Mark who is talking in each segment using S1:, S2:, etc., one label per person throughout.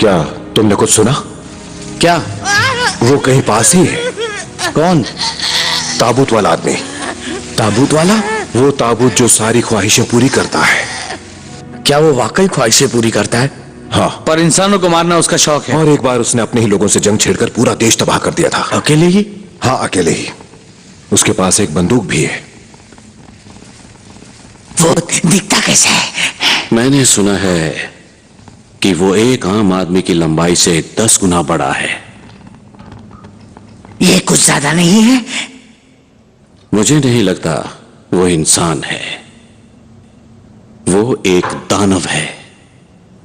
S1: क्या तुमने कुछ सुना?
S2: क्या?
S1: वो कहीं पास ही है।
S2: कौन?
S1: ताबूत वाला आदमी।
S2: ताबूत वाला?
S1: वो ताबूत जो सारी ख्वाहिशें पूरी करता है।
S2: क्या वो वाकई ख्वाहिशें पूरी करता है?
S1: हाँ।
S2: पर इंसानों को मारना उसका शौक है।
S1: और एक बार उसने अपने ही लोगों से जंग छेड़कर पूरा देश तबाह कर दिया था।
S2: अकेले ही?
S1: हाँ, अकेले ही। उसके पास एक बंदूक भी है।
S3: वो दिखता कैसे है?
S4: मैंने सुना है कि वो एक आम आदमी की लंबाई से 10 गुना बड़ा है।
S3: ये कुछ ज्यादा नहीं है?
S4: मुझे नहीं लगता वो इंसान है, वो एक दानव है।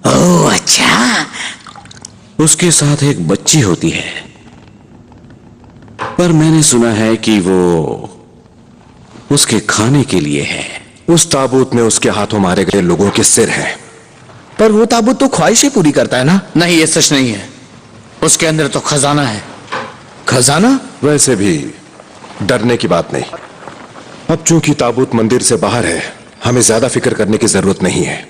S3: ओह अच्छा।
S4: उसके साथ एक बच्ची होती है, पर मैंने सुना है कि वो उसके खाने के लिए है।
S1: उस ताबूत में उसके हाथों मारे गए लोगों के सिर हैं।
S2: पर वो ताबूत तो ख्वाहिशें पूरी करता है ना? नहीं, ये सच नहीं है। उसके अंदर तो खजाना है। खजाना?
S1: वैसे भी डरने की बात नहीं। अब चूंकि ताबूत मंदिर से बाहर है, हमें ज्यादा फिक्र करने की जरूरत नहीं है।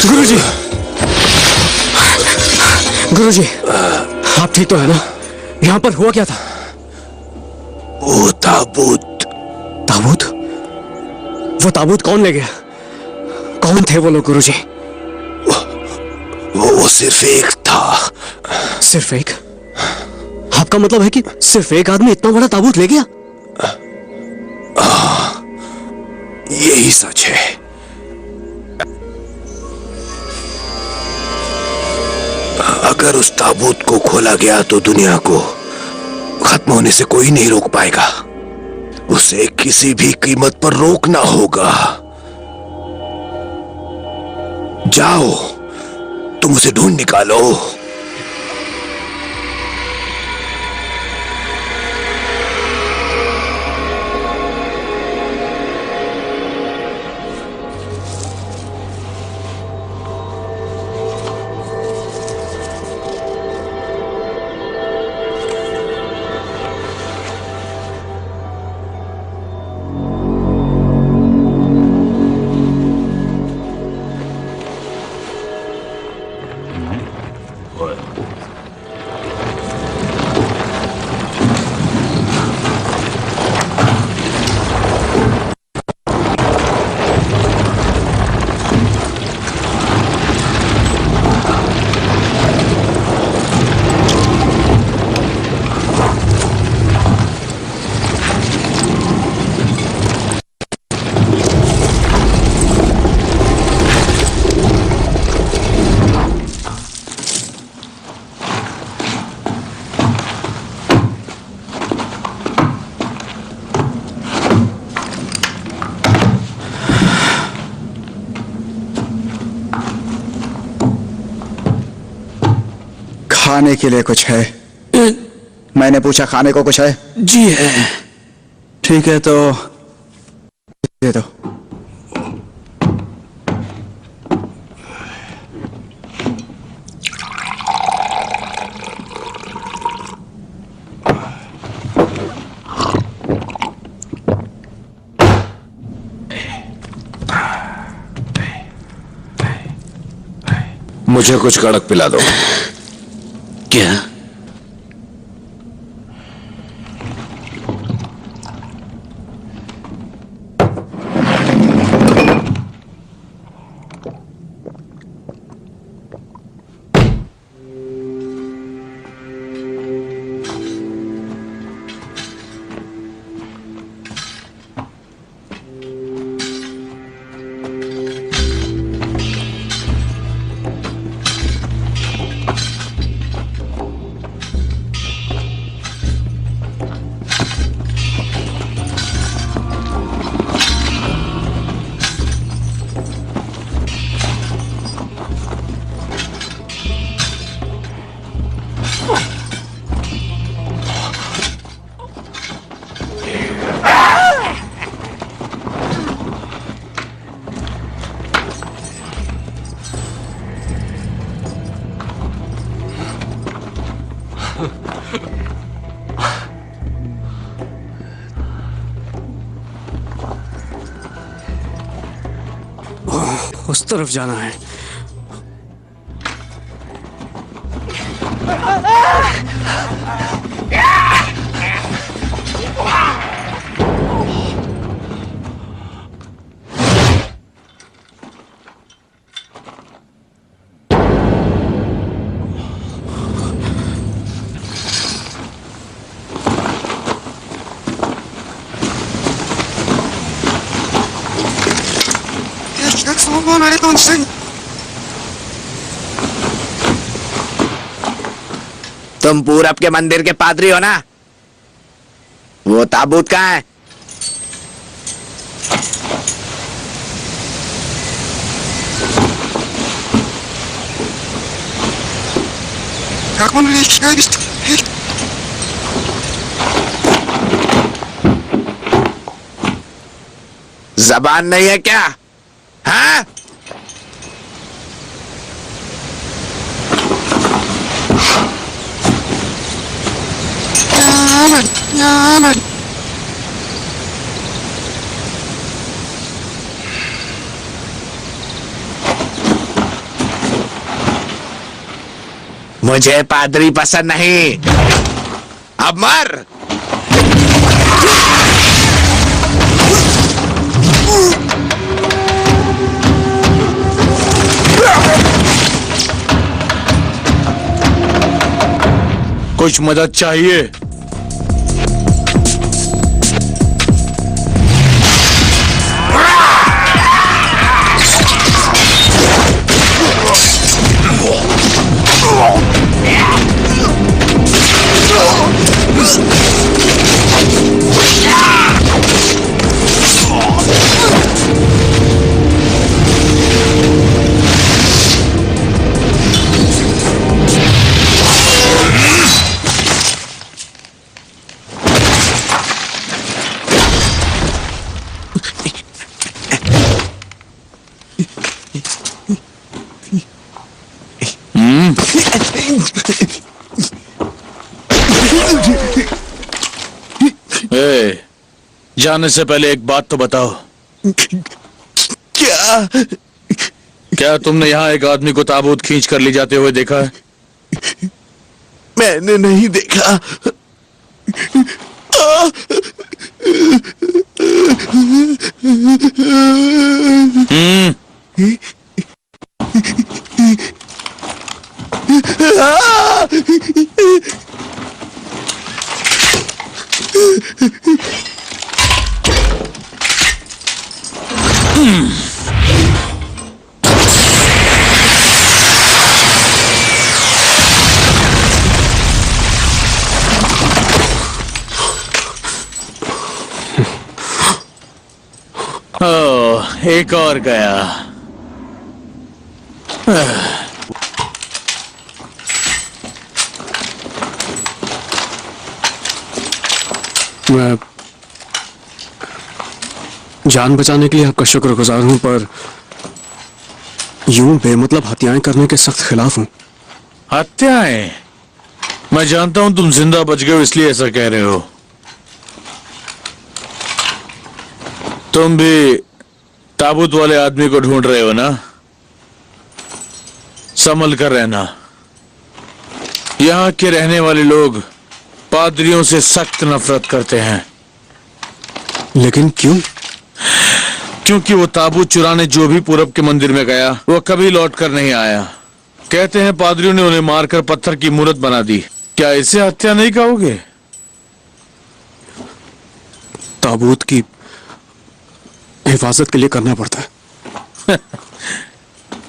S2: गुरुजी, गुरुजी, आप ठीक तो है ना? यहाँ पर हुआ क्या था?
S1: वो ताबूत।
S2: ताबूत? वो ताबूत कौन ले गया? कौन थे वो लोग गुरुजी?
S1: वो सिर्फ एक था।
S2: सिर्फ एक? आपका मतलब है कि सिर्फ एक आदमी इतना बड़ा ताबूत ले गया?
S1: यही सच है। अगर उस ताबूत को खोला गया तो दुनिया को खत्म होने से कोई नहीं रोक पाएगा। उसे किसी भी कीमत पर रोकना होगा। जाओ, तुम उसे ढूंढ निकालो।
S5: खाने के लिए कुछ है? मैंने पूछा खाने को कुछ है?
S2: जी है।
S5: ठीक है तो दे दो।
S1: मुझे कुछ कड़क पिला दो।
S4: क्या?
S6: उस तरफ जाना है।
S2: तुम पूरब के मंदिर के पादरी हो ना? वो ताबूत कहाँ है? जबान नहीं है क्या? हाँ? मुझे पादरी पसंद नहीं। अब मर।
S7: कुछ मदद चाहिए? जाने से पहले एक बात तो बताओ।
S2: क्या?
S7: क्या तुमने यहाँ एक आदमी को ताबूत खींच कर ले जाते हुए देखा है?
S2: मैंने नहीं देखा।
S7: ओह, एक और गया।
S6: मैं जान बचाने के लिए आपका शुक्रगुजार हूं, पर यूं बेमतलब हत्याएं करने के सख्त खिलाफ हूं।
S7: हत्याएं? मैं जानता हूं तुम जिंदा बच गए हो इसलिए ऐसा कह रहे हो। तुम भी ताबूत वाले आदमी को ढूंढ रहे हो ना? संभल कर रहना। यहाँ के रहने वाले लोग पादरियों से सख्त नफरत करते हैं।
S6: लेकिन क्यों?
S7: क्योंकि वो ताबूत चुराने जो भी पूरब के मंदिर में गया वो कभी लौट कर नहीं आया। कहते हैं पादरियों ने उन्हें मारकर पत्थर की मूर्त बना दी। क्या इसे हत्या नहीं कहोगे?
S6: ताबूत की हिफाजत के लिए करना पड़ता है।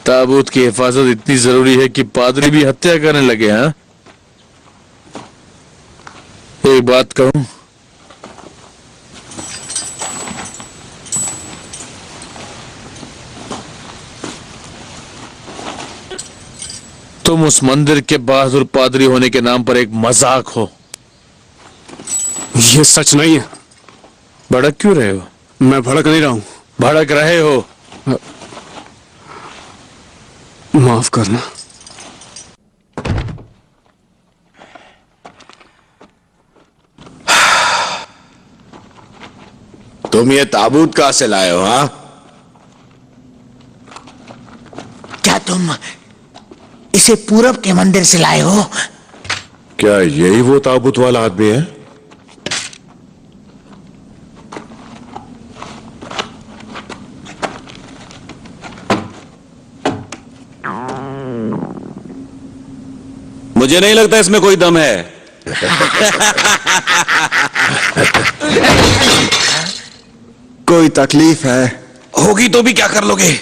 S7: ताबूत की हिफाजत इतनी जरूरी है कि पादरी भी हत्या करने लगे? हाँ, एक बात कहूं, तुम उस मंदिर के बहादुर पादरी होने के नाम पर एक मजाक हो।
S6: यह सच नहीं है।
S7: भड़क क्यों रहे हो?
S6: मैं भड़क नहीं रहा हूं।
S7: भड़क रहे हो।
S6: माफ करना।
S2: तुम ये ताबूत कहां से लाए हो? हाँ,
S3: तुम इसे पूरब के मंदिर से लाए हो?
S1: क्या यही वो ताबूत वाला आदमी है?
S4: मुझे नहीं लगता इसमें कोई दम है।
S5: कोई तकलीफ है?
S1: होगी तो भी क्या कर लोगे?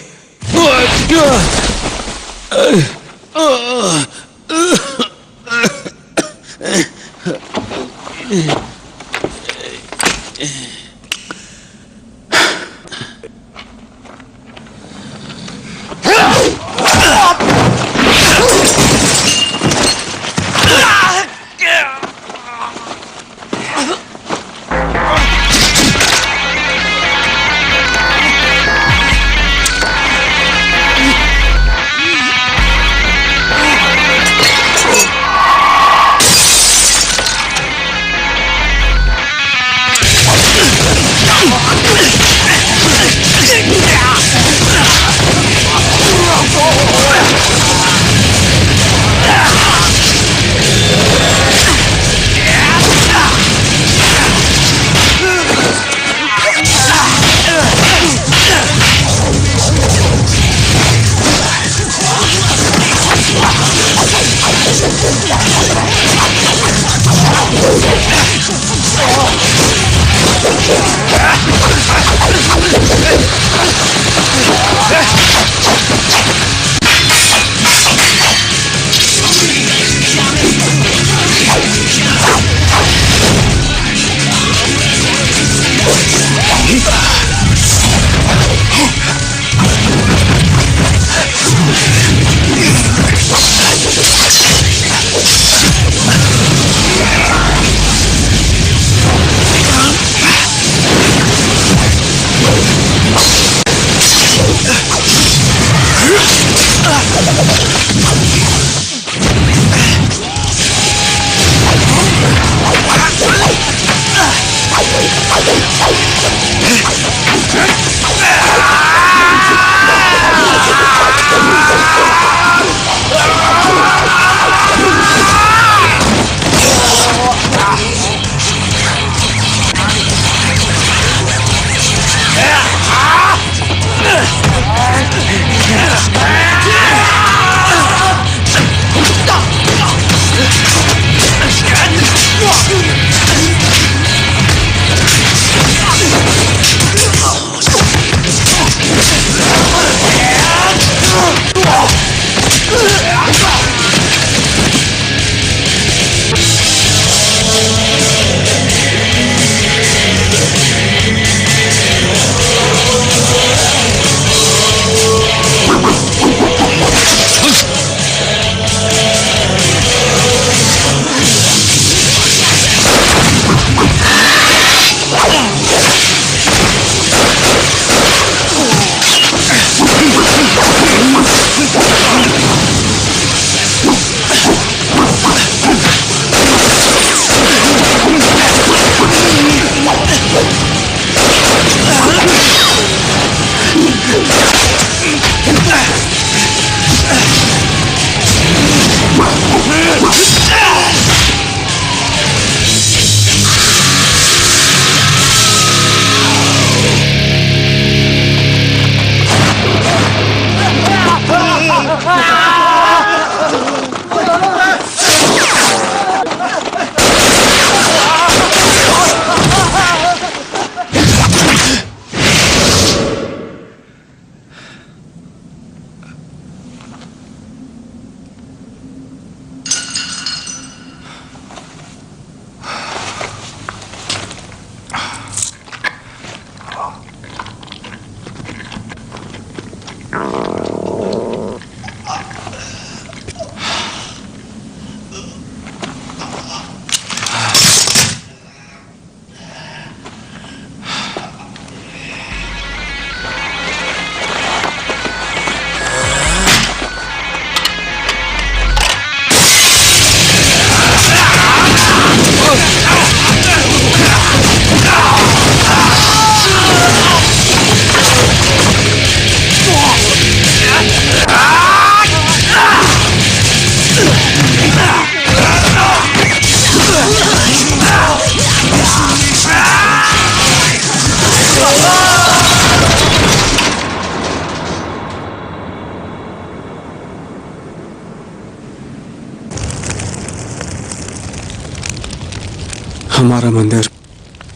S6: हमारा मंदिर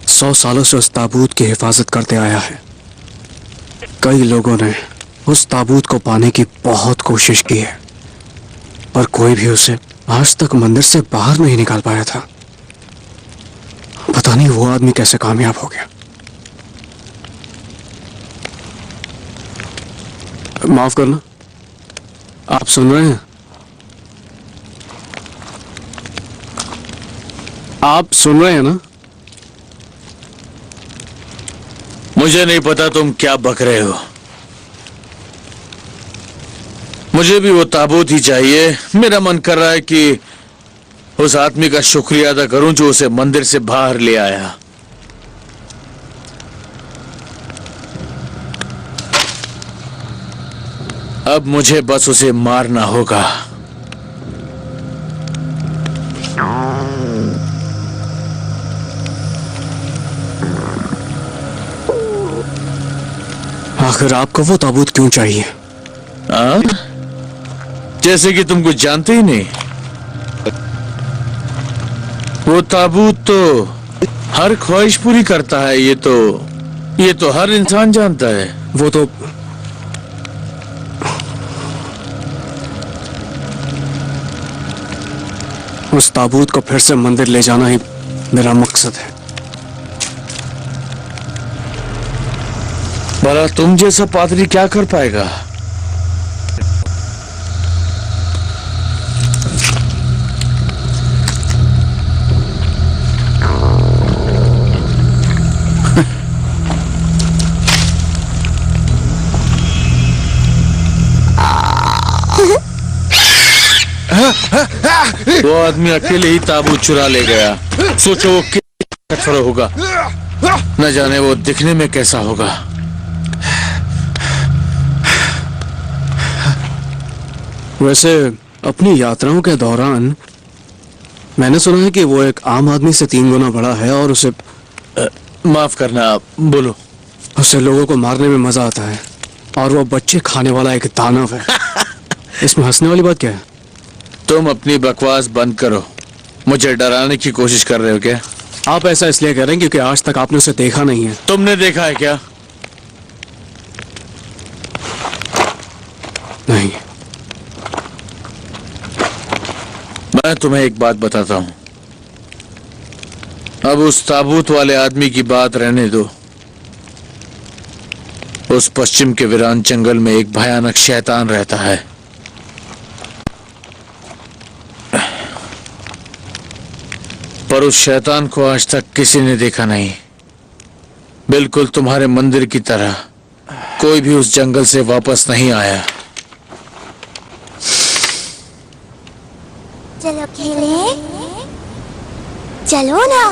S6: 100 सालों से उस ताबूत की हिफाजत करते आया है। कई लोगों ने उस ताबूत को पाने की बहुत कोशिश की है, पर कोई भी उसे आज तक मंदिर से बाहर नहीं निकाल पाया था। पता नहीं वो आदमी कैसे कामयाब हो गया। माफ करना, आप सुन रहे हैं? आप सुन रहे हैं ना?
S7: मुझे नहीं पता तुम क्या बक रहे हो। मुझे भी वो ताबूत ही चाहिए। मेरा मन कर रहा है कि उस आदमी का शुक्रिया अदा करूं जो उसे मंदिर से बाहर ले आया। अब मुझे बस उसे मारना होगा।
S6: आखिर आपको वो ताबूत क्यों चाहिए?
S7: हाँ? जैसे कि तुम कुछ जानते ही नहीं। वो ताबूत तो हर ख्वाहिश पूरी करता है। ये तो हर इंसान जानता है।
S6: वो तो उस ताबूत को फिर से मंदिर ले जाना ही मेरा मकसद है।
S7: भला तुम जैसा पादरी क्या कर पाएगा? वो आदमी अकेले ही ताबूत चुरा ले गया। सोचो वो कितना कठोर होगा। न जाने वो दिखने में कैसा होगा।
S6: वैसे अपनी यात्राओं के दौरान मैंने सुना है कि वो एक आम आदमी से 3 गुना बड़ा है और उसे
S7: माफ करना, बोलो।
S6: उससे लोगों को मारने में मजा आता है और वो बच्चे खाने वाला एक दानव है। इसमें हंसने वाली बात क्या है?
S7: तुम अपनी बकवास बंद करो। मुझे डराने की कोशिश कर रहे हो क्या?
S6: आप ऐसा इसलिए कह रहे हैं क्योंकि आज तक आपने उसे देखा नहीं है।
S7: तुमने देखा है क्या?
S6: नहीं।
S7: मैं तुम्हें एक बात बताता हूं। अब उस ताबूत वाले आदमी की बात रहने दो। उस पश्चिम के वीरान जंगल में एक भयानक शैतान रहता है। पर उस शैतान को आज तक किसी ने देखा नहीं। बिल्कुल तुम्हारे मंदिर की तरह कोई भी उस जंगल से वापस नहीं आया।
S8: चलो खेले, चलो ना,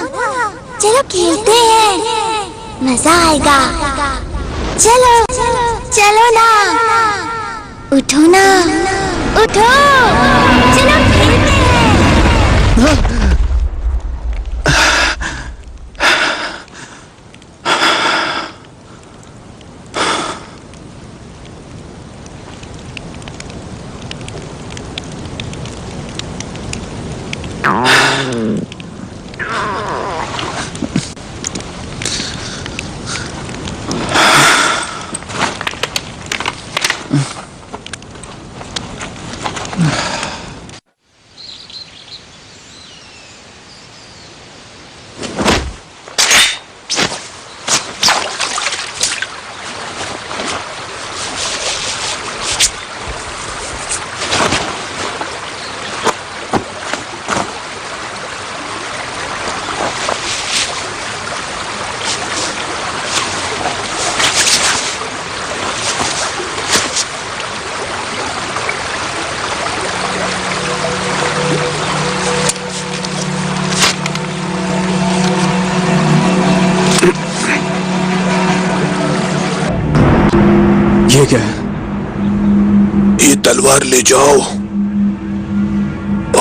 S8: चलो खेलते हैं, मजा आएगा। चलो चलो ना, उठो ना, उठो, चलो खेलते हैं।
S6: ये क्या है?
S1: ये तलवार ले जाओ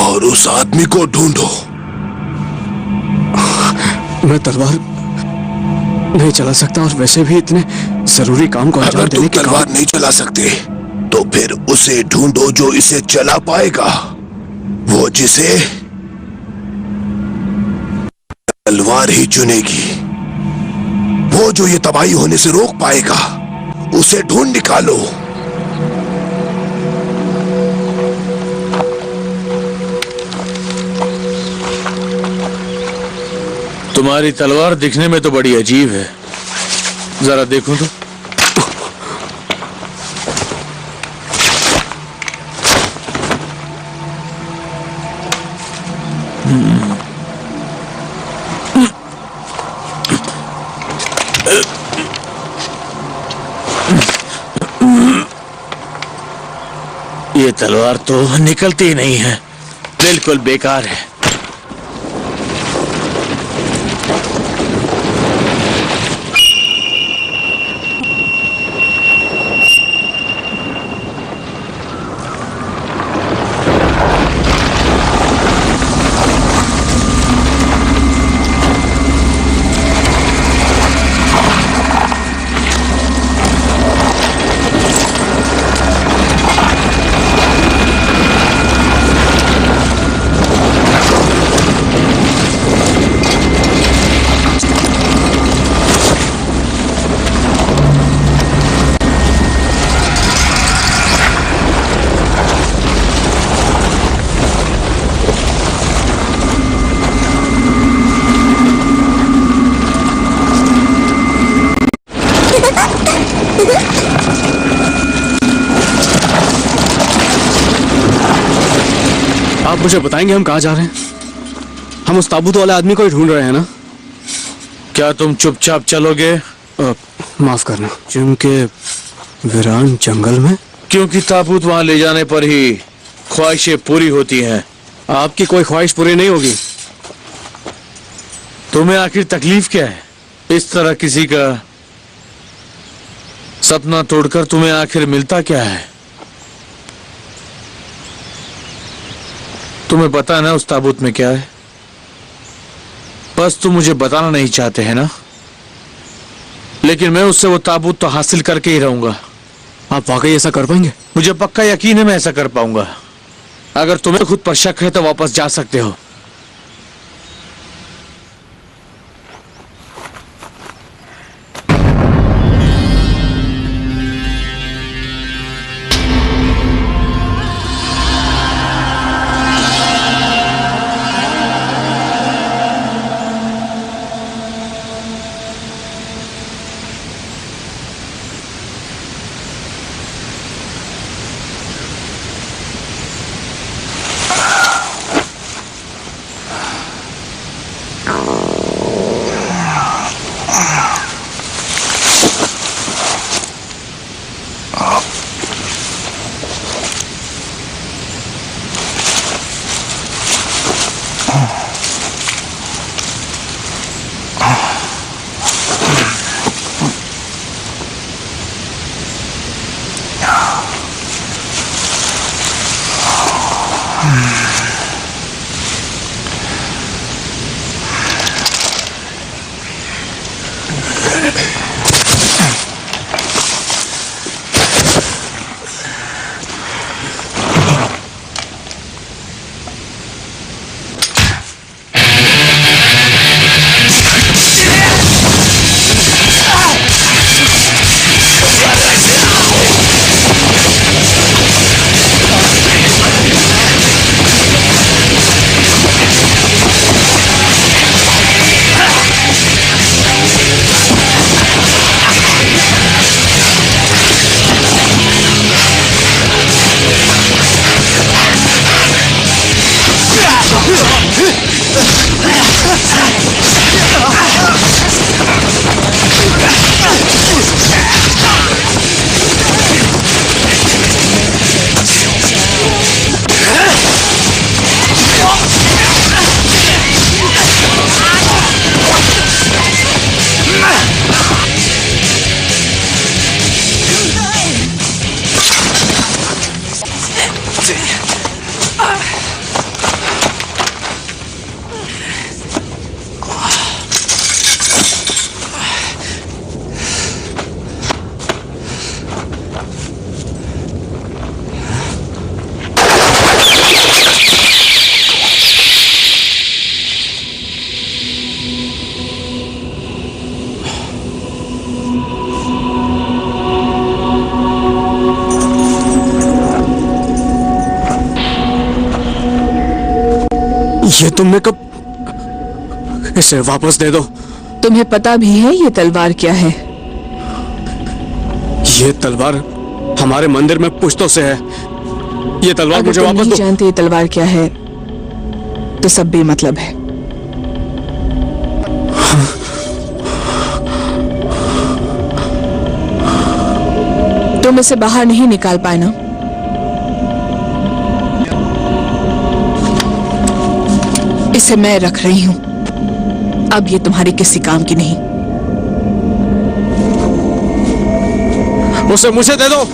S1: और उस आदमी को ढूंढो।
S6: मैं तलवार नहीं चला सकता और वैसे भी इतने जरूरी काम को अंजाम
S1: अगर तुम
S6: देने के
S1: तलवार नहीं चला सकते तो फिर उसे ढूंढो जो इसे चला पाएगा, वो जिसे तलवार ही चुनेगी। वो जो ये तबाही होने से रोक पाएगा, उसे ढूंढ निकालो।
S7: तुम्हारी तलवार दिखने में तो बड़ी अजीब है, जरा देखूं तो। ये तलवार तो निकलती ही नहीं है, बिल्कुल बेकार है।
S6: आप मुझे बताएंगे हम कहाँ जा रहे हैं? हम उस ताबूत वाले आदमी को ही ढूंढ रहे हैं ना?
S7: क्या तुम चुपचाप चलोगे?
S6: माफ करना, जिनके वीरान जंगल में?
S7: क्योंकि ताबूत वहां ले जाने पर ही ख्वाहिशें पूरी होती हैं।
S6: आपकी कोई ख्वाहिश पूरी नहीं होगी।
S7: तुम्हें आखिर तकलीफ क्या है? इस तरह किसी का सपना तोड़कर तुम्हें आखिर मिलता क्या है? तुम्हें पता है ना उस ताबूत में क्या है? बस तुम मुझे बताना नहीं चाहते हैं ना? लेकिन मैं उससे वो ताबूत तो हासिल करके ही रहूंगा।
S6: आप वाकई ऐसा कर पाएंगे?
S7: मुझे पक्का यकीन है मैं ऐसा कर पाऊंगा। अगर तुम्हें खुद पर शक है तो वापस जा सकते हो।
S6: ये तुमने कब? इसे वापस दे दो।
S9: तुम्हें पता भी है ये तलवार क्या है?
S6: ये तलवार हमारे मंदिर में पुश्तों से है। ये तलवार
S9: अगर
S6: मुझे
S9: तुम
S6: वापस
S9: नहीं
S6: दो।
S9: जानते ये तलवार क्या है तो सब बेमतलब है। तुम इसे बाहर नहीं निकाल पाए ना? इसे मैं रख रही हूं। अब ये तुम्हारे किसी काम की नहीं।
S6: उसे मुझे दे दो।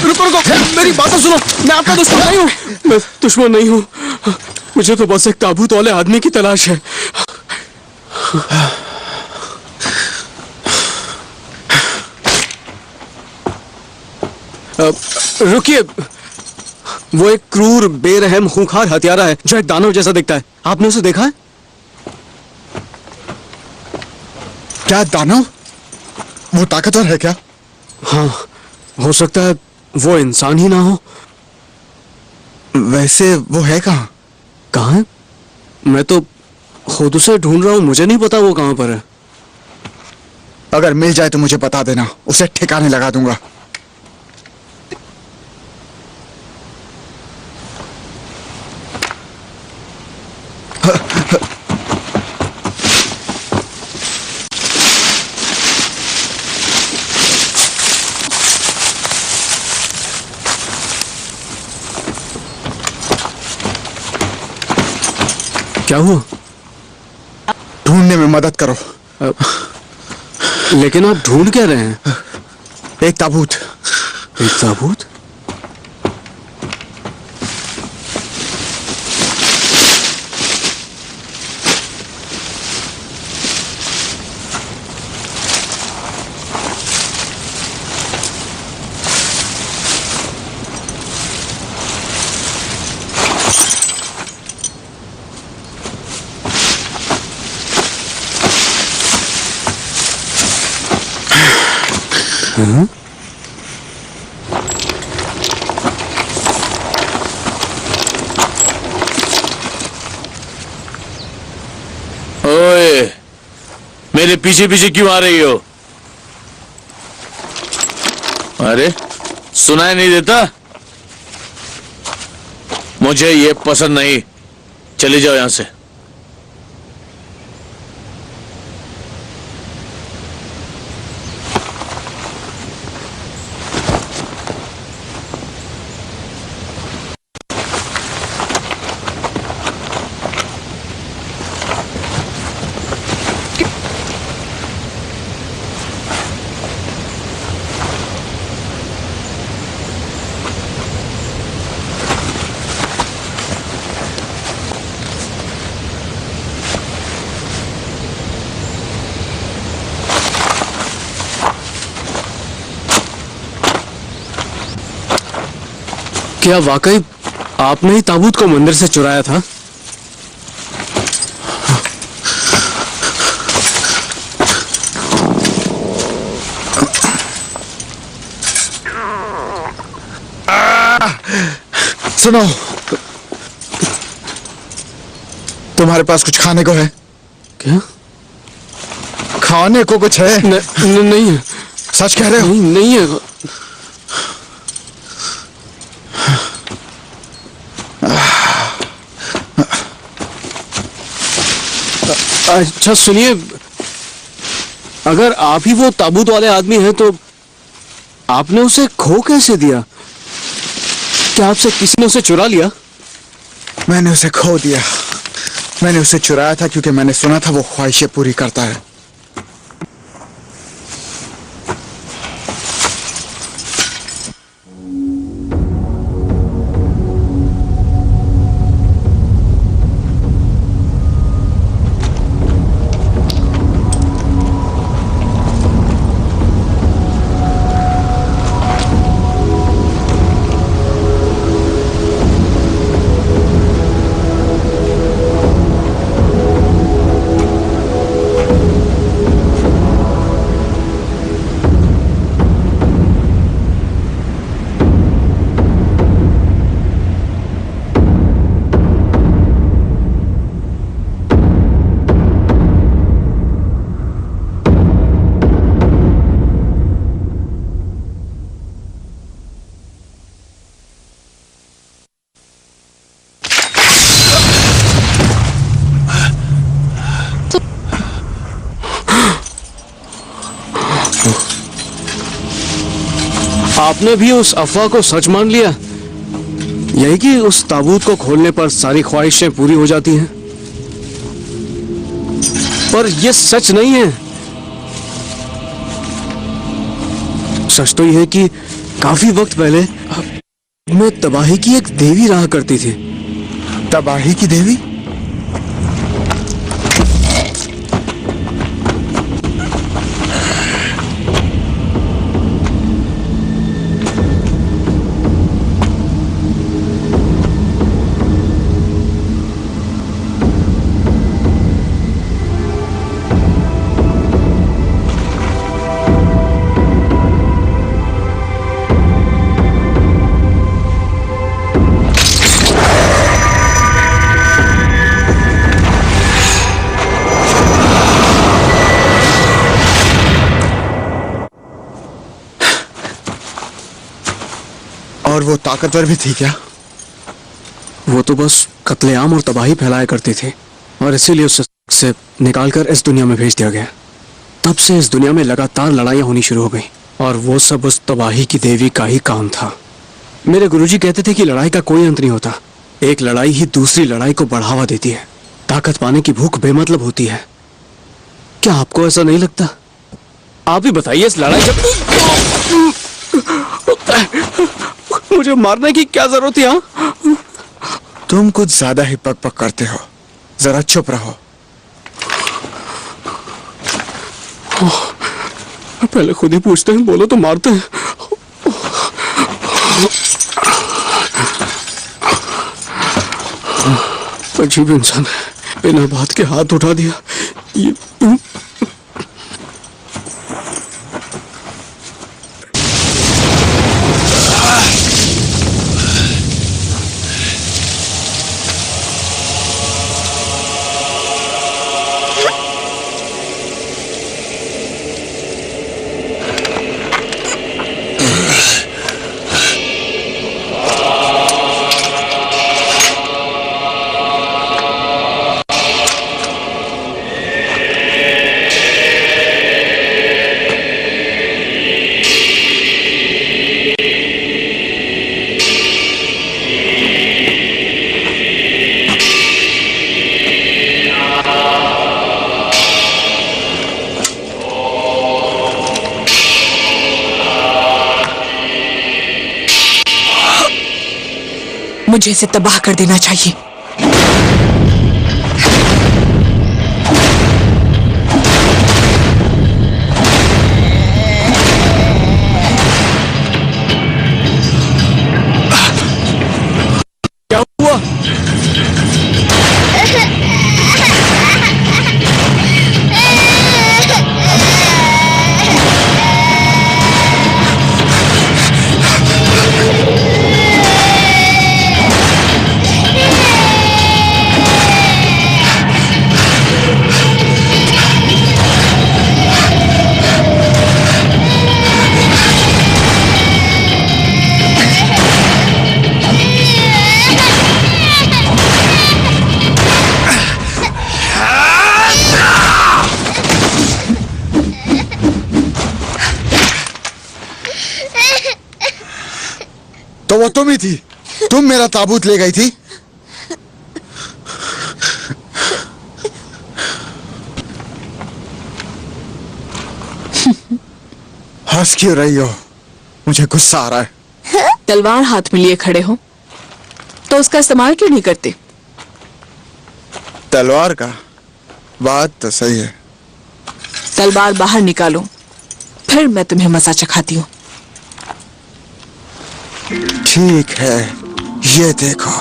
S6: रुको रुको, मेरी बात तो सुनो। मैं आपका दुश्मन नहीं हूँ। मैं दुश्मन नहीं हूँ। मुझे तो बस एक ताबूत वाले आदमी की तलाश है। रुकिए, वो एक क्रूर, बेरहम, खूंखार हत्यारा है जो एक दानव जैसा दिखता है। आपने उसे देखा है?
S5: क्या दानव? वो ताकतवर है क्या?
S6: हाँ, हो सकता है वो इंसान ही ना हो।
S5: वैसे वो है कहाँ?
S6: कहाँ है? मैं तो खुद उसे ढूंढ रहा हूँ, मुझे नहीं पता वो कहाँ पर है।
S5: अगर मिल जाए तो मुझे बता देना, उसे ठिकाने लगा दूंगा।
S6: क्या हुआ?
S5: ढूंढने में मदद करो।
S6: लेकिन आप ढूंढ क्या रहे हैं?
S5: एक ताबूत।
S6: एक ताबूत?
S7: ओए, मेरे पीछे पीछे क्यों आ रही हो? अरे, सुनाई नहीं देता? मुझे ये पसंद नहीं। चले जाओ यहां से।
S6: क्या वाकई आपने ही ताबूत को मंदिर से चुराया था?
S5: सुनो, तुम्हारे पास कुछ खाने को है?
S6: क्या?
S5: खाने को कुछ है?
S6: नहीं है।
S5: सच कह रहे हो?
S6: नहीं है। अच्छा सुनिए, अगर आप ही वो ताबूत वाले आदमी हैं तो आपने उसे खो कैसे दिया? क्या आपसे किसी ने उसे चुरा लिया?
S5: मैंने उसे खो दिया। मैंने उसे चुराया था क्योंकि मैंने सुना था वो ख्वाहिशें पूरी करता है।
S6: आपने भी उस अफवाह को सच मान लिया? यही कि उस ताबूत को खोलने पर सारी ख्वाहिशें पूरी हो जाती हैं? पर यह सच नहीं है। सच तो यह है कि काफी वक्त पहले में तबाही की एक देवी रहा करती थी।
S5: तबाही की देवी? और वो ताकतवर भी थी क्या?
S6: वो तो बस कत्लेआम और तबाही फैलाया करती थी और इसीलिए उसे निकालकर इस दुनिया में भेज दिया गया। तब से इस दुनिया में लगातार लड़ाइयाँ होनी शुरू हो गई और वो सब उस तबाही की देवी का ही काम था। मेरे गुरुजी कहते थे कि लड़ाई का कोई अंत नहीं होता, एक लड़ाई ही दूसरी लड़ाई को बढ़ावा देती है। ताकत पाने की भूख बेमतलब होती है। क्या आपको ऐसा नहीं लगता? आप ही बताइए, इस लड़ाई जब मुझे मारने की क्या जरूरत है? हाँ?
S5: तुम कुछ ज्यादा ही पक पक करते हो, जरा चुप रहो।
S6: पहले खुद ही पूछते हैं, बोलो तो मारते हैं। अजीब इंसान है, बिना बात के हाथ उठा दिया। ये
S9: मुझे इसे तबाह कर देना चाहिए।
S6: क्या हुआ?
S5: तो वो तुम ही थी, तुम मेरा ताबूत ले गई थी। हंस क्यों रही हो? मुझे गुस्सा आ रहा है।
S9: तलवार हाथ में लिए खड़े हो तो उसका इस्तेमाल क्यों नहीं करते?
S5: तलवार का बात तो सही है।
S9: तलवार बाहर निकालो, फिर मैं तुम्हें मजा चखाती हूँ।
S5: ठीक है, ये देखो।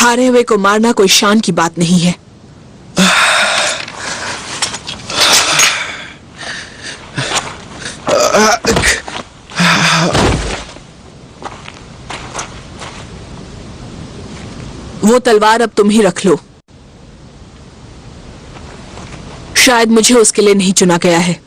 S9: हारे हुए को मारना कोई शान की बात नहीं है। वो तलवार अब तुम ही रख लो। शायद मुझे उसके लिए नहीं चुना गया है।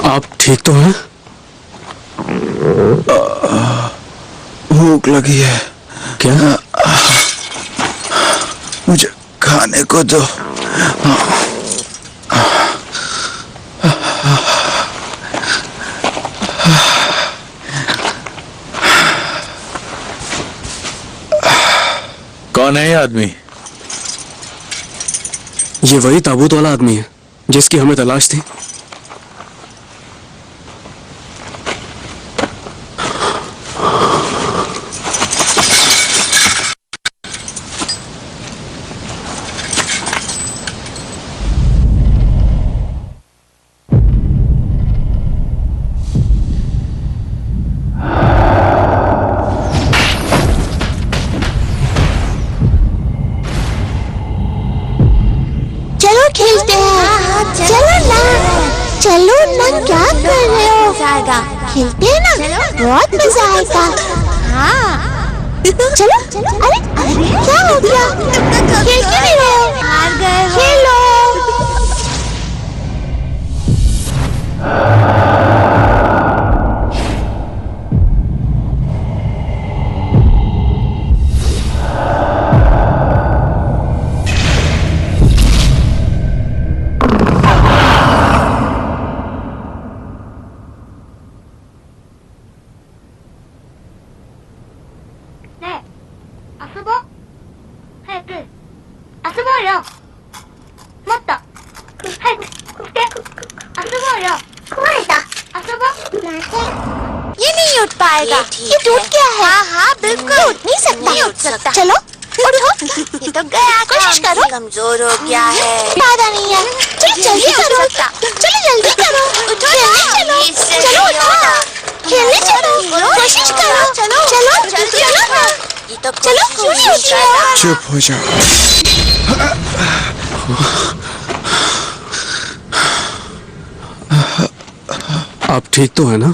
S6: आप ठीक तो हैं?
S5: भूख लगी है।
S6: क्या?
S5: मुझे खाने को दो।
S7: कौन है ये आदमी?
S6: ये वही ताबूत वाला आदमी है जिसकी हमें तलाश थी।
S8: चलो खेलते हैं। चलो ना, चलो ना, क्या कर रहे हो? खेलते हैं ना, बहुत मजा आएगा। हाँ चलो। अरे क्या हो गया? खेल क्यों नहीं रहे हो? हार गए हो। खेलो। ये नहीं उठ पाएगा। ये टूट गया है। हाँ हाँ बिल्कुल उठ नहीं सकता। नहीं उठ सकता। चलो उठो। ये तो गया। कोशिश करो। कमजोर हो गया है। फायदा नहीं है। चलो जल्दी करो। चलो जल्दी करो। उठो। चलो चलो उठो। खेलने चलो। कोशिश करो। चलो चलो जल्दी चलो। ये तो चलो क्यों नहीं उठ रहा?
S5: चुप हो जाओ।
S6: आप ठीक तो है ना?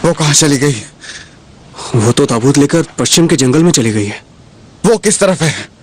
S5: वो कहाँ चली गई?
S6: वो तो ताबूत लेकर पश्चिम के जंगल में चली गई है।
S5: वो किस तरफ है?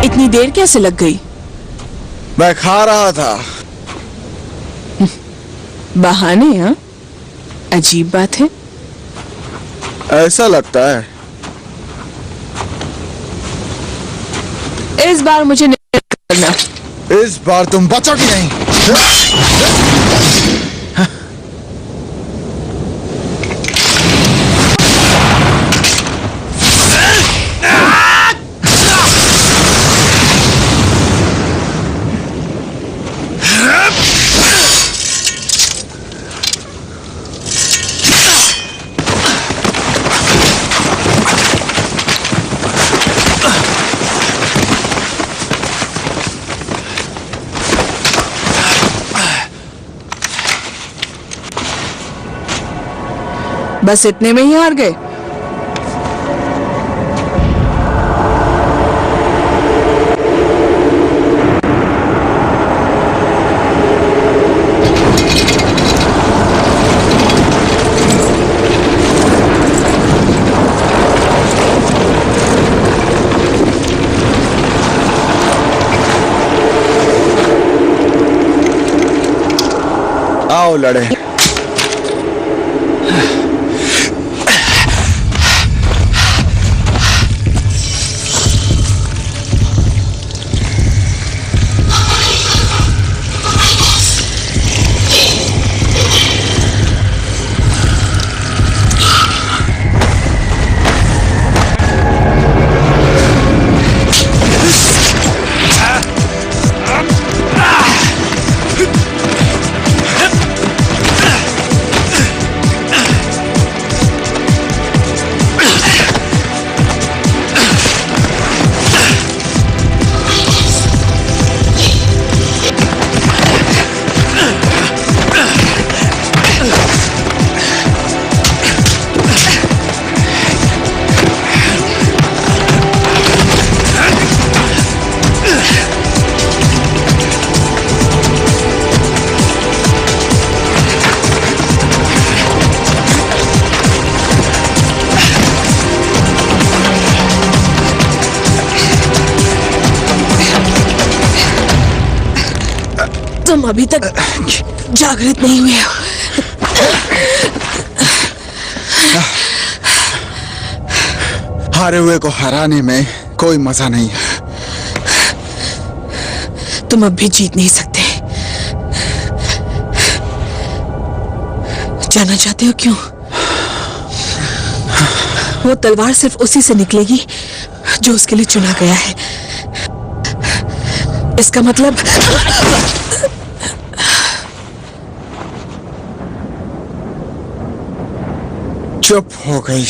S9: इतनी देर कैसे लग गई?
S5: मैं खा रहा था।
S9: बहाने? हाँ, अजीब बात है।
S5: ऐसा लगता है।
S9: इस बार मुझे नहीं करना।
S5: इस बार तुम बचोगी नहीं।
S9: बस इतने में ही हार गए?
S5: आओ लड़े।
S9: तुम अभी तक जागृत नहीं हुए हो।
S5: हारे हुए को हराने में कोई मजा नहीं है।
S9: तुम अब भी जीत नहीं सकते। जानना चाहते हो क्यों? वो तलवार सिर्फ उसी से निकलेगी जो उसके लिए चुना गया है। इसका मतलब
S5: चुप हो गई।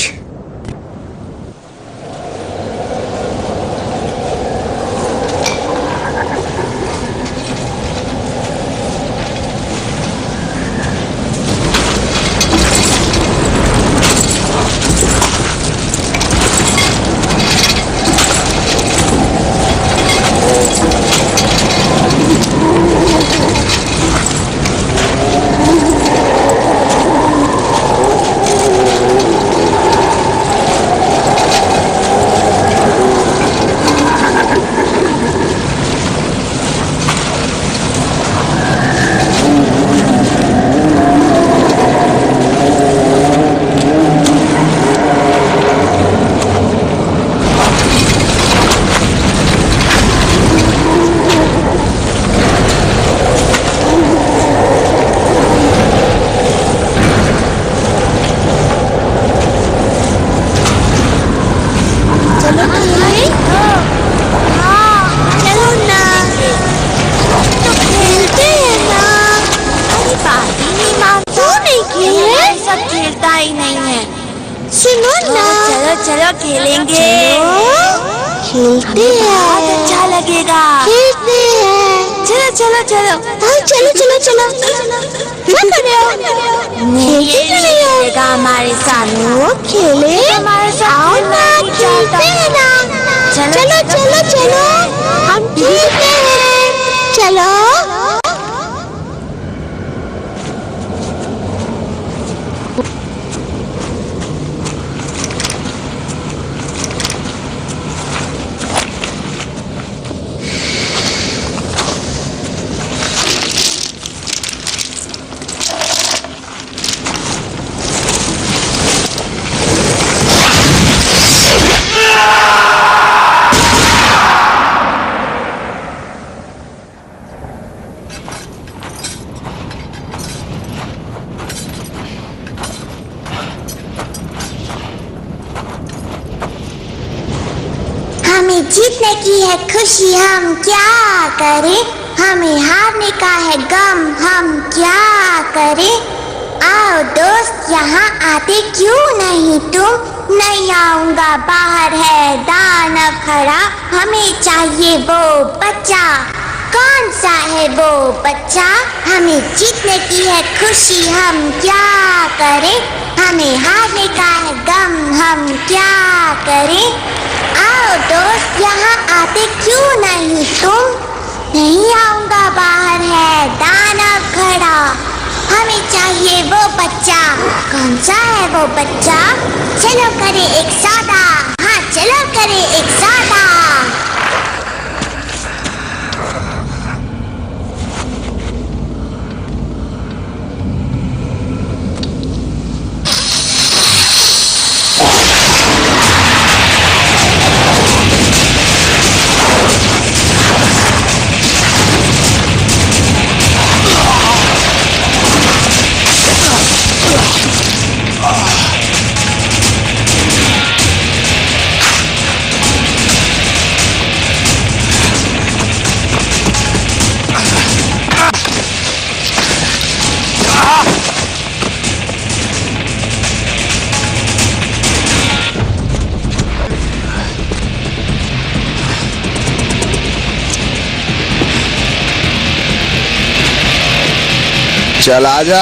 S8: चलो खेलेंगे। खेलते हैं। बहुत अच्छा लगेगा। खेलते हैं। चलो चलो चलो। हाँ चलो चलो चलो। क्या कर रहे हो? खेलेगा हमारे साथ। खेले हमारे साथ। आओ ना खेलते हैं ना। चलो चलो चलो हम खेलते हैं। चलो। हमें जीतने की है खुशी, हम क्या करें? हमें हारने का है गम, हम क्या करें? आओ दोस्त यहाँ आते क्यों नहीं तुम? नहीं आऊंगा, बाहर है दानव खड़ा। हमें चाहिए वो बच्चा। कौन सा है वो बच्चा? हमें जीतने की है खुशी, हम क्या करें? हमें हारने का है गम, हम क्या करें? आओ दोस्त यहाँ आते क्यों नहीं तुम? नहीं आऊंगा, बाहर है दानव खड़ा। हमें चाहिए वो बच्चा। कौन सा है वो बच्चा? चलो करे एक सौदा। हाँ चलो करे एक सौदा।
S2: चल आजा।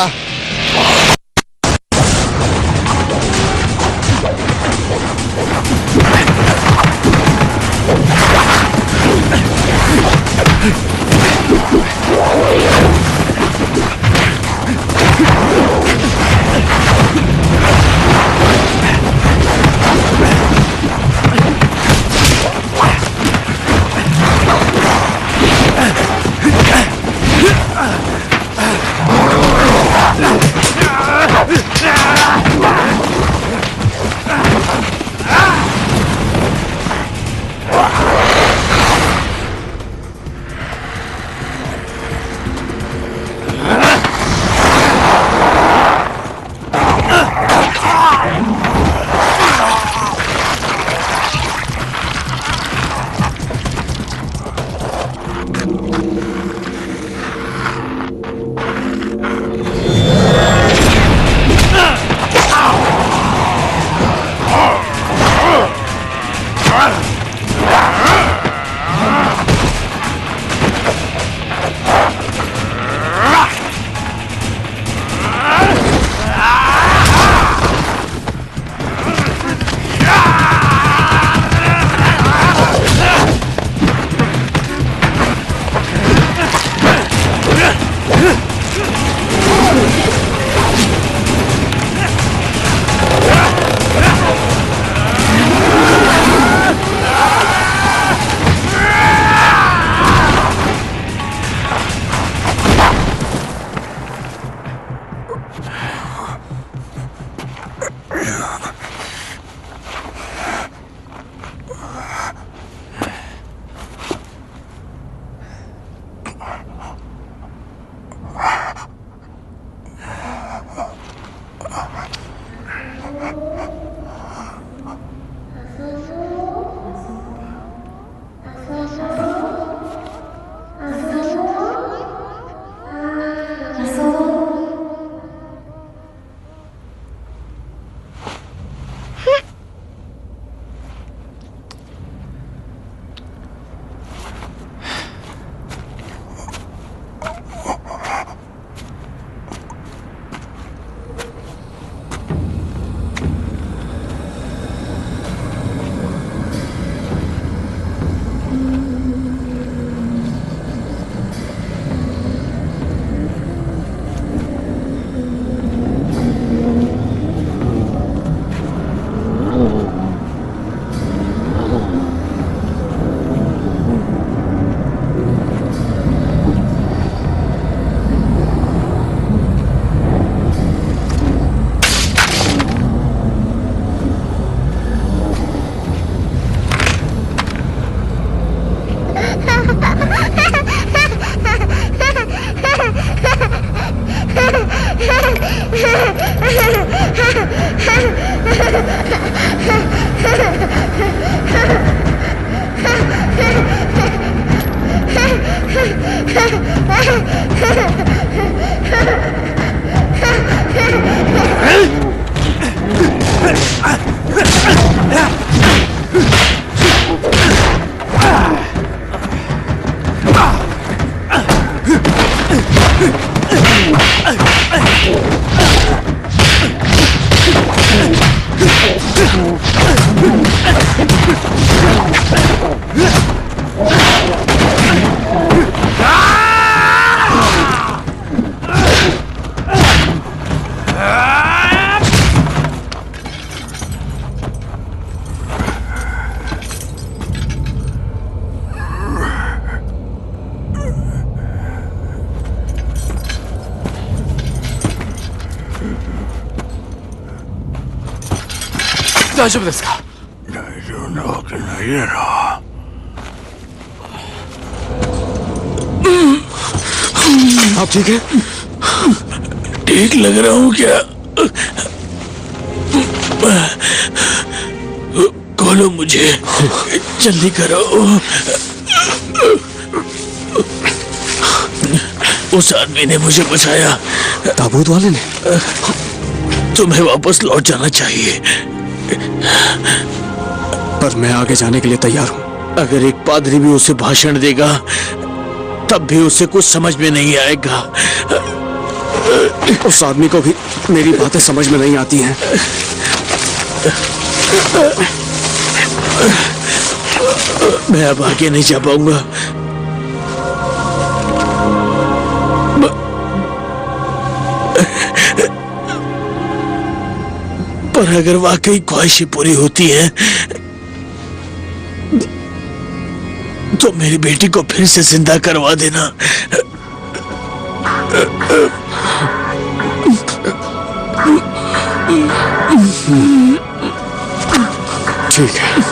S2: 大丈夫ですか？
S1: 大丈夫なわけないやろ。
S2: आप ठीक है?
S1: ठीक लग रहा हूँ क्या? खोलो मुझे, जल्दी करो। उस आदमी ने मुझे बचाया।
S6: ताबूत वाले ने?
S1: तुम्हें वापस लौट जाना चाहिए।
S6: पर मैं आगे जाने के लिए तैयार हूँ।
S1: अगर एक पादरी भी उसे भाषण देगा तब भी उसे कुछ समझ में नहीं आएगा।
S6: उस आदमी को भी मेरी बातें समझ में नहीं आती हैं।
S7: मैं अब आगे नहीं जा पाऊंगा। पर अगर वाकई ख्वाहिशें पूरी होती हैं तो मेरी बेटी को फिर से जिंदा करवा देना।
S6: ठीक है।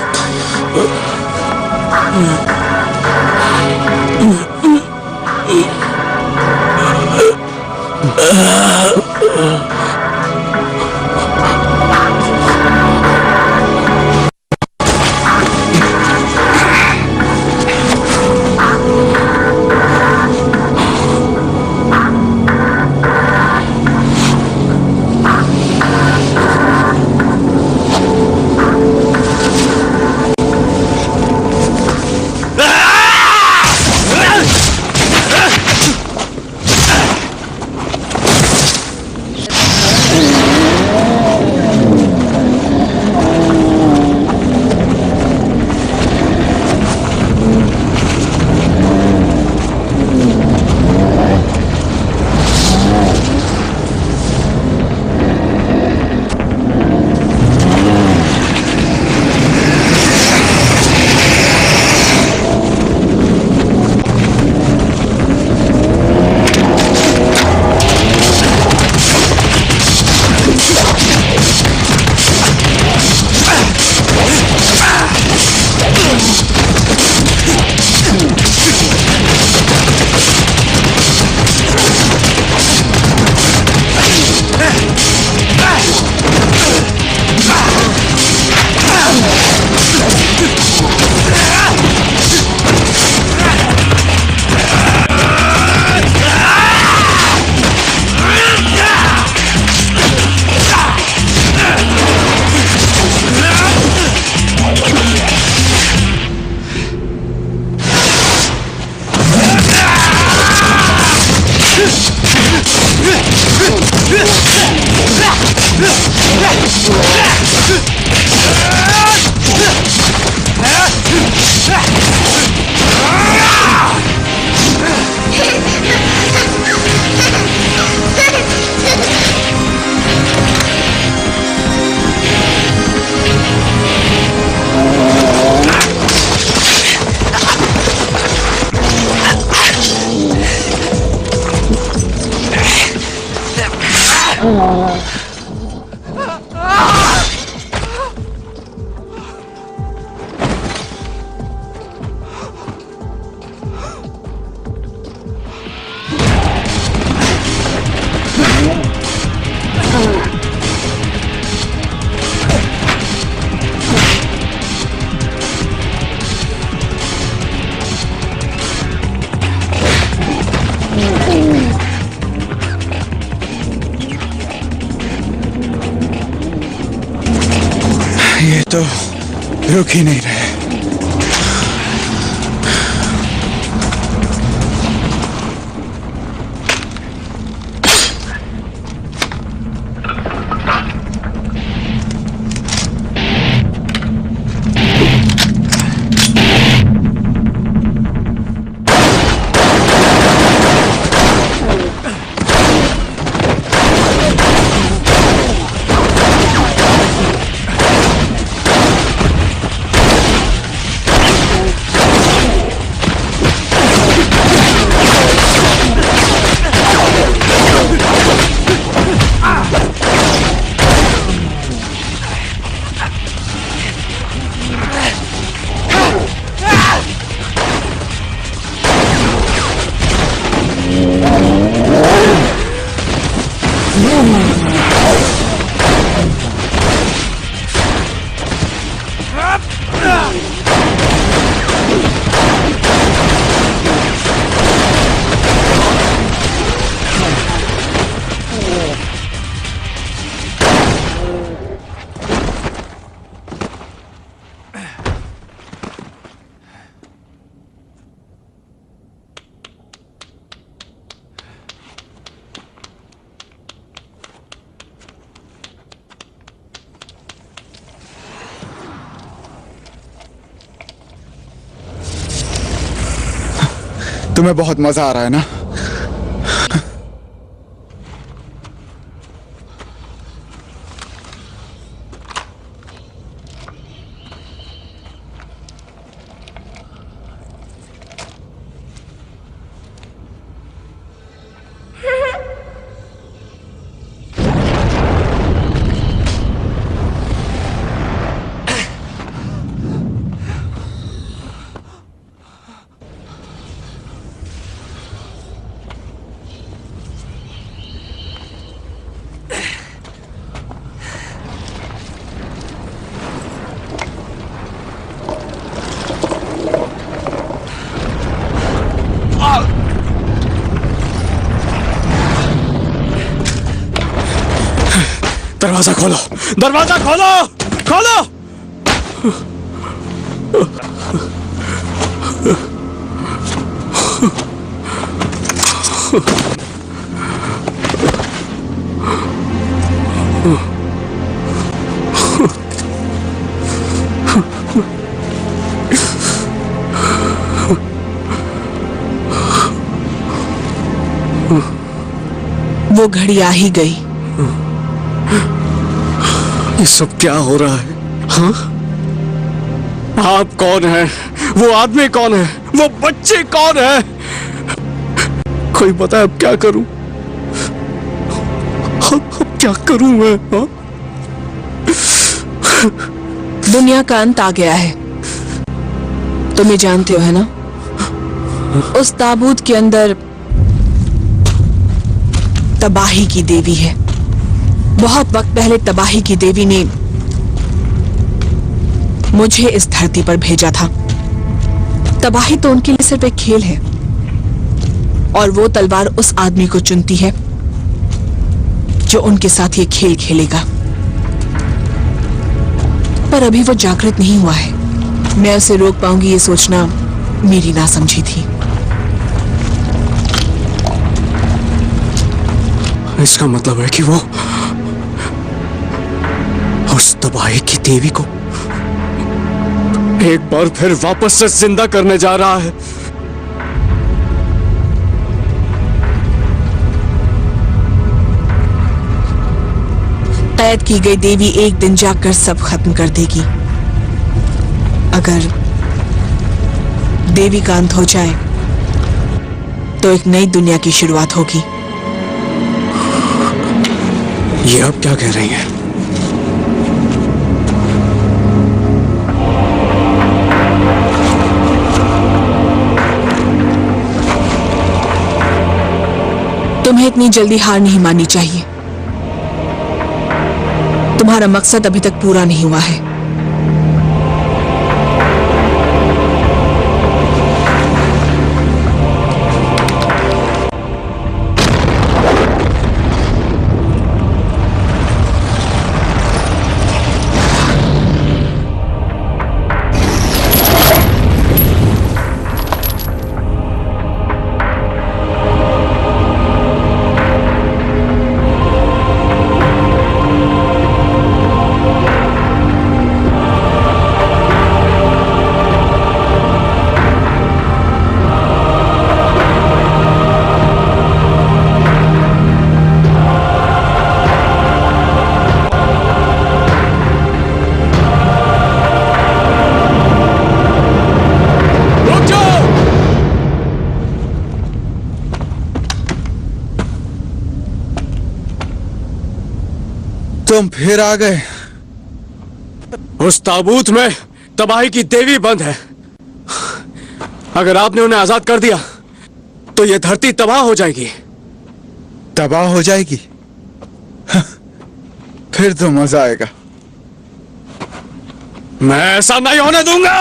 S5: ये तो रुक ही नहीं रहे। तुम्हें बहुत मजा आ रहा है ना?
S6: दरवाजा खोलो, दरवाजा खोलो, खोलो।
S9: वो घड़ी आ ही गई।
S6: ये सब क्या हो रहा है? हाँ? आप कौन है? वो आदमी कौन है? वो बच्चे कौन है? कोई बताए अब क्या करूं? अब क्या करूं मैं? हाँ?
S9: दुनिया का अंत आ गया है, तुम ये जानते हो है ना? उस ताबूत के अंदर तबाही की देवी है। बहुत वक्त पहले तबाही की देवी ने मुझे इस धरती पर भेजा था। तबाही तो उनके लिए सिर्फ एक खेल है, और वो तलवार उस आदमी को चुनती है जो उनके साथ ये खेल खेलेगा। पर अभी वो जागृत नहीं हुआ है। मैं उसे रोक पाऊंगी ये सोचना मेरी नासमझी थी।
S6: इसका मतलब है कि वो उस तबाही की देवी को एक बार फिर वापस से जिंदा करने जा रहा है।
S9: कैद की गई देवी एक दिन जाकर सब खत्म कर देगी। अगर देवी का अंत हो जाए तो एक नई दुनिया की शुरुआत होगी।
S6: ये आप क्या कह रही हैं?
S9: तुम्हें इतनी जल्दी हार नहीं माननी चाहिए। तुम्हारा मकसद अभी तक पूरा नहीं हुआ है।
S5: तुम फिर आ गए।
S6: उस ताबूत में तबाही की देवी बंद है। अगर आपने उन्हें आजाद कर दिया तो यह धरती तबाह हो जाएगी।
S5: तबाह हो जाएगी? फिर तो मजा आएगा।
S6: मैं ऐसा नहीं होने दूंगा।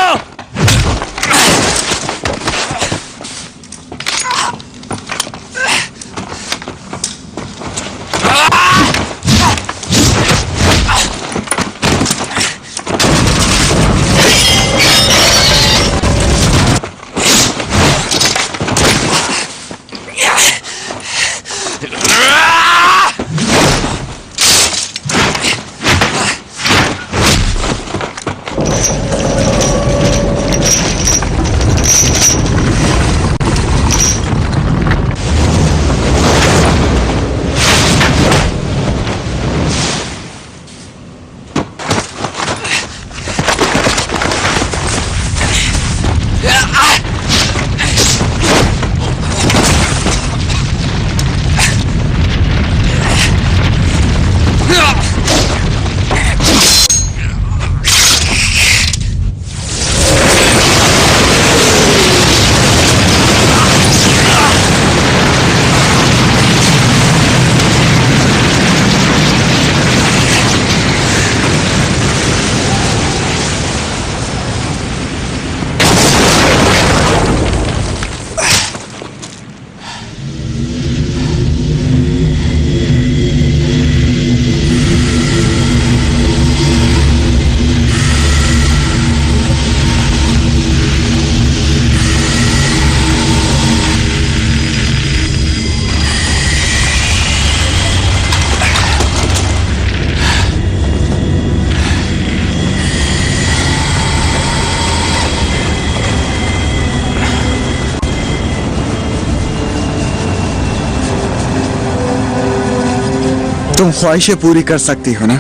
S5: तुम ख्वाहिशें पूरी कर सकती हो ना,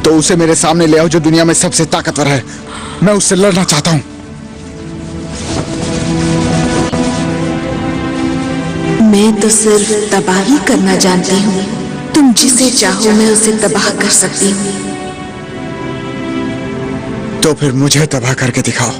S5: तो उसे मेरे सामने ले आओ जो दुनिया में सबसे ताकतवर है। मैं उससे लड़ना चाहता हूं।
S9: मैं तो सिर्फ तबाही करना जानती हूँ। तुम जिसे चाहो मैं उसे तबाह कर सकती हूँ।
S5: तो फिर मुझे तबाह करके दिखाओ।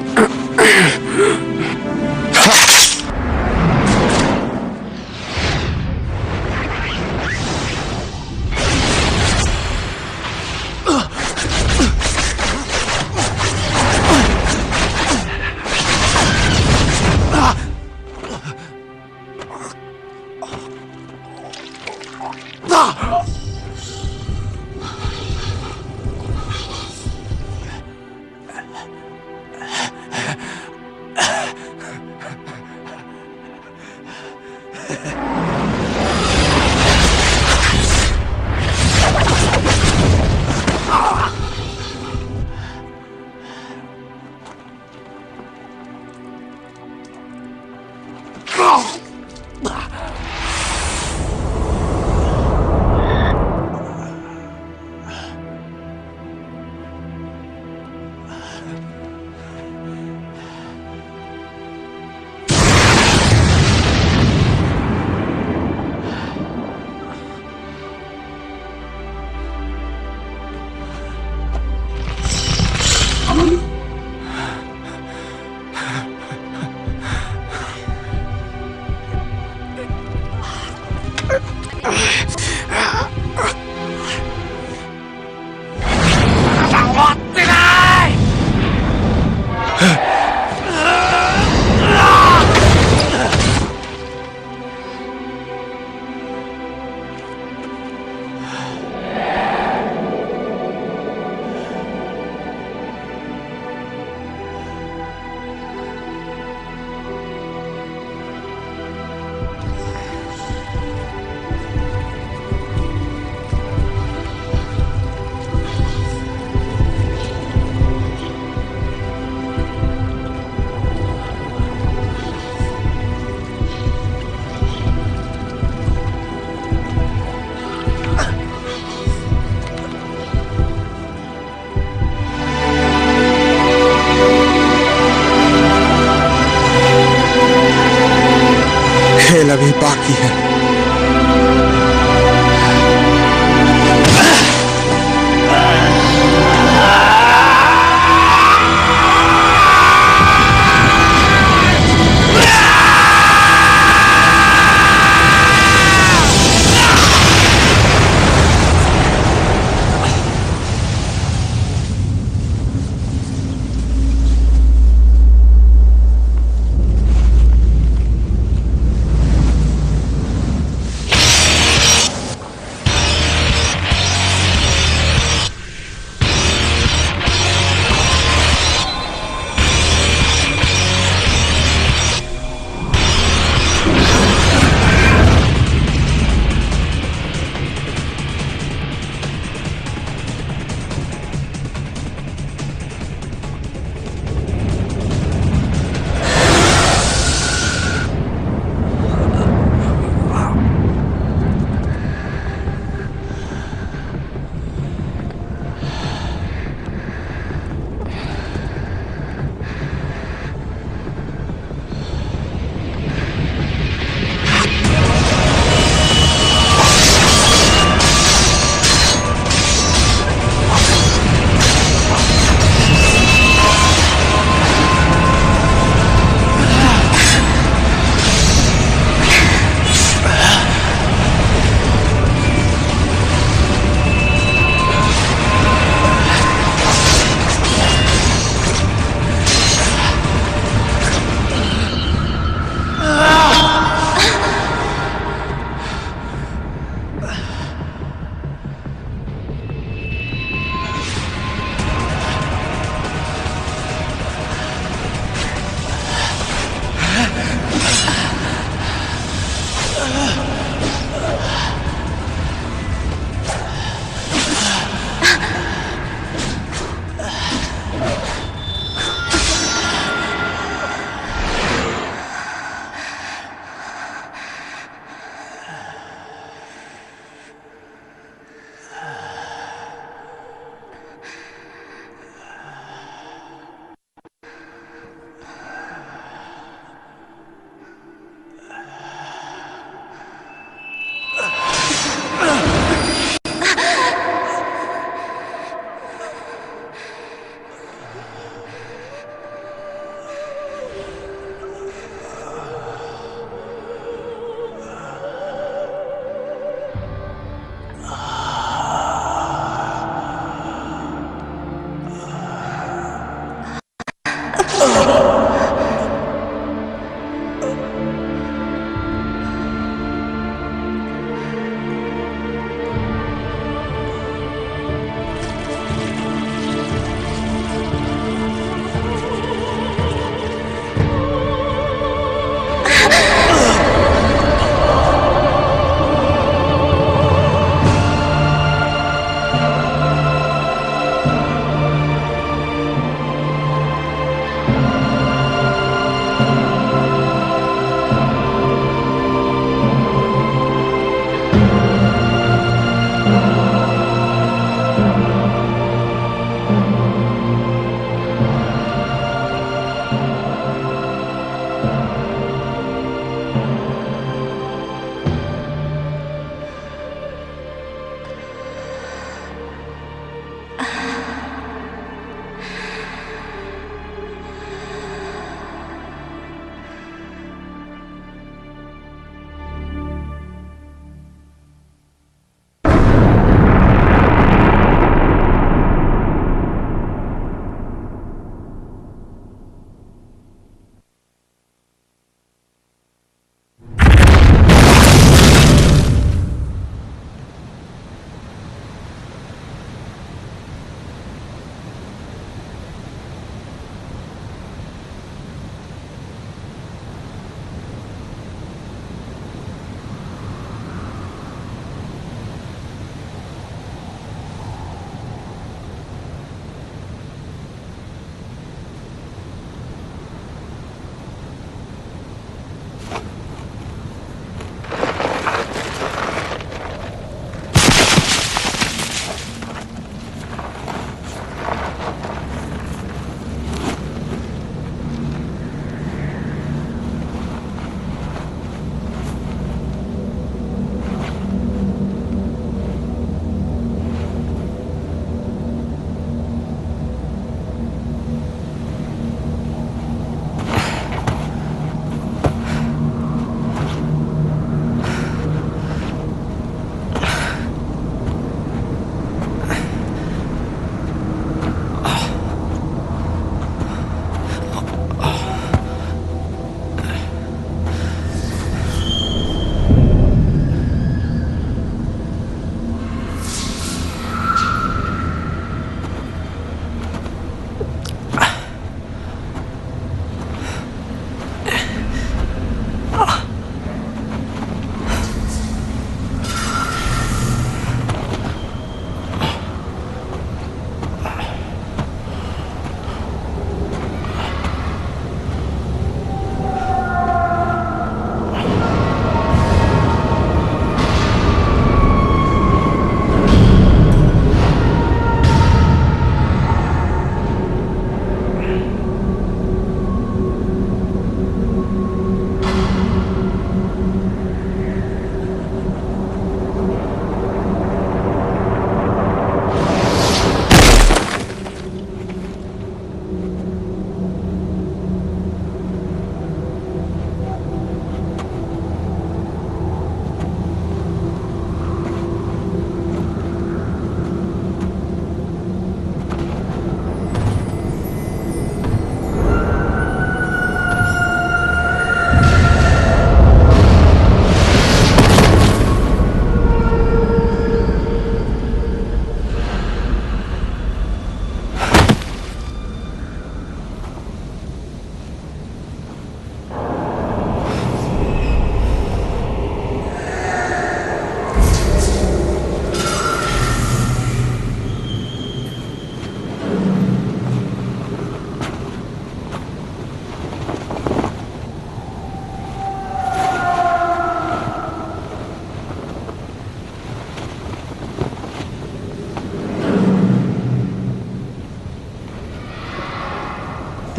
S5: खेल अभी बाकी है।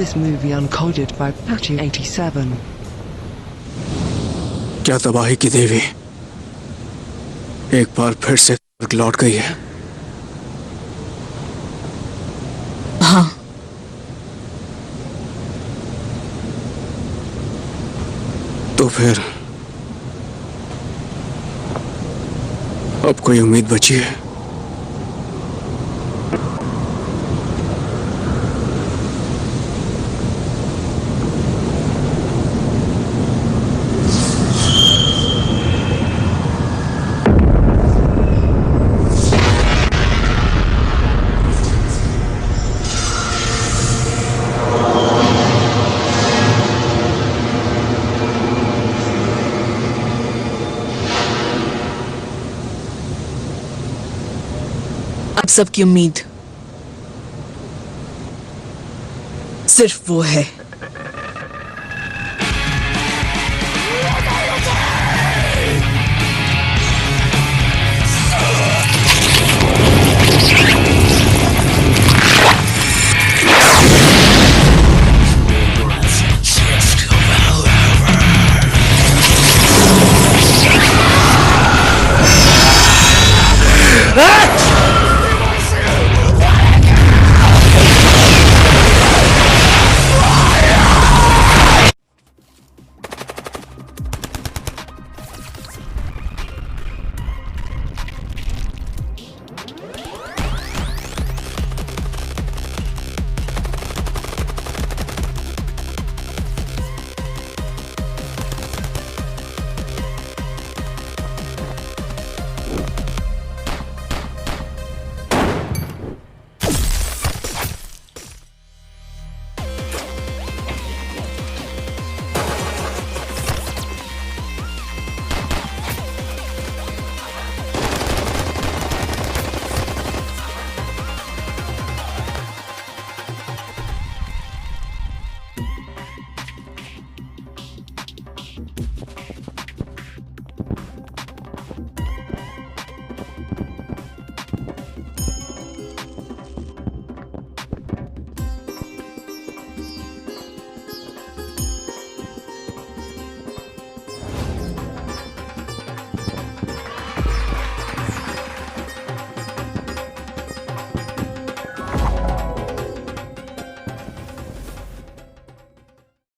S10: this movie uncoded by Patchy87.
S6: क्या तबाही की देवी एक बार फिर से लौट गई है?
S9: हाँ,
S6: तो फिर अब कोई उम्मीद बची है?
S9: अब सबकी उम्मीद सिर्फ वो है